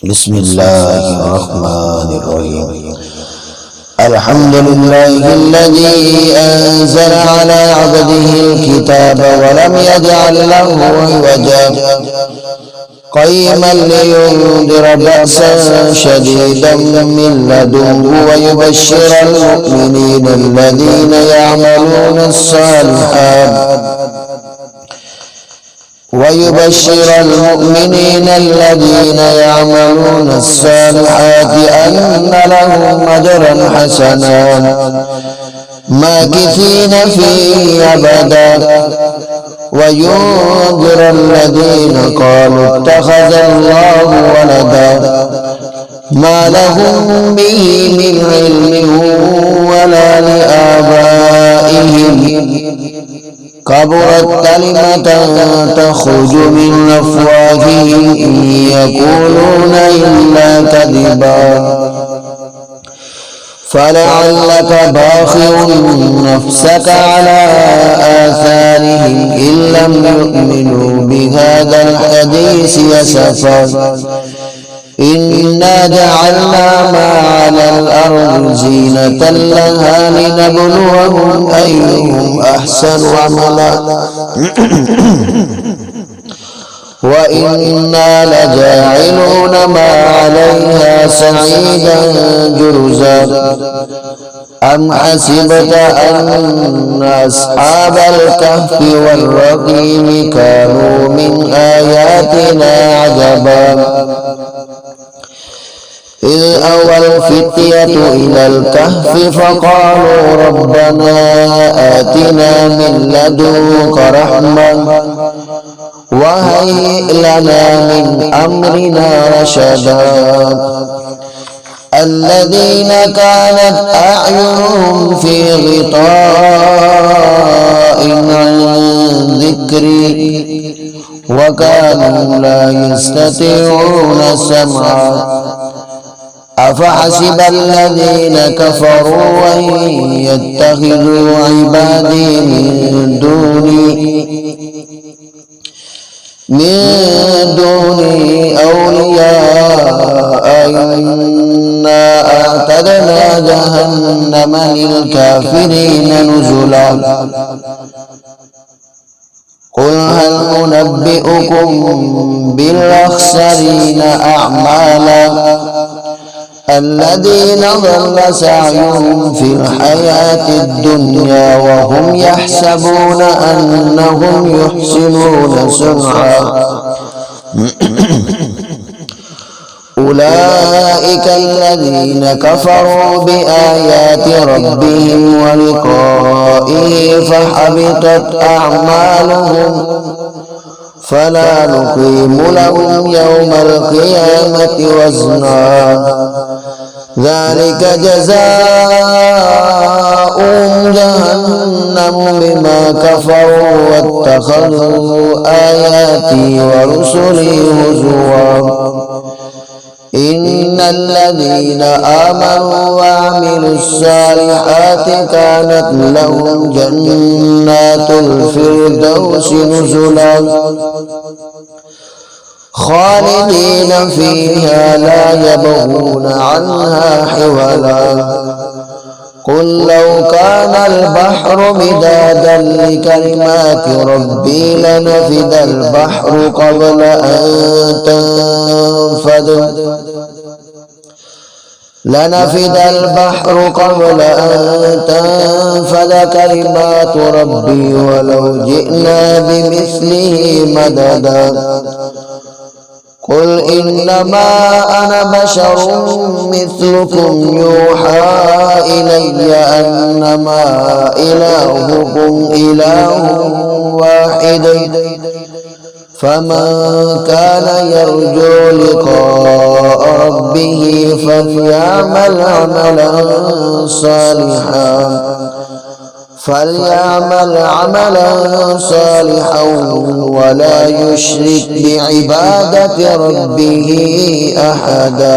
بسم الله الرحمن الرحيم. الحمد لله الذي أنزل على عبده الكتاب ولم يجعل له عوجا قيما لينذر بأسا شديدا من لدنه ويبشر المؤمنين الذين يعملون الصالحات أن لهم أجرا حسنا ماكثين فيه أبدا وينذر الذين قالوا اتخذ الله ولدا ما لهم به من علم ولا لآبائهم كبرت كلمة تخرج من أفواههم إن يقولون إلا كذبا فلعلك باخع نفسك على آثارهم إن لم يؤمنوا بهذا الحديث أسفا إنا جعلنا ما على الأرض زينة لها لنبلوهم أيهم أحسن عملا وإنا لجاعلون ما عليها صعيدا جرزا أم حسبت أن أصحاب الكهف والرقيم كانوا من آياتنا عجبا إذ أوى الفتية إلى الكهف فقالوا ربنا آتنا من لدنك رحمة وهيئ لنا من أمرنا رشدا الذين كانت أعينهم في غطاء عن ذكري وكانوا لا يستطيعون سمعا أفحسب الذين كفروا أن يتخذوا عبادي من دوني أولياء إنا أعتدنا جهنم للكافرين نزلا قل هل أنبئكم بالأخسرين أعمالا الذين ضل سعيهم في الحياة الدنيا وهم يحسبون أنهم يحسنون صنعا أولئك الذين كفروا بآيات ربهم ولقائه فحبطت أعمالهم فلا نقيم لهم يوم القيامة وزنا ذلك جزاؤهم جهنم بما كفروا واتخذوا آياتي ورسلي هزوا إن الذين آمنوا وعملوا الصالحات كانت لهم جنات الفردوس نزلا خالدين فيها لا يبغون عنها حولا قل لو كان البحر مدادا لكلمات ربي لنفد البحر قبل أن تنفد كلمات ربي ولو جئنا بمثله مددا قل إنما أنا بشر مثلكم يوحى إلي أنما إلهكم إله واحد فمن كان يرجو لقاء ربه فليعمل عملا صالحا ولا يشرك بعبادة ربه أحدا.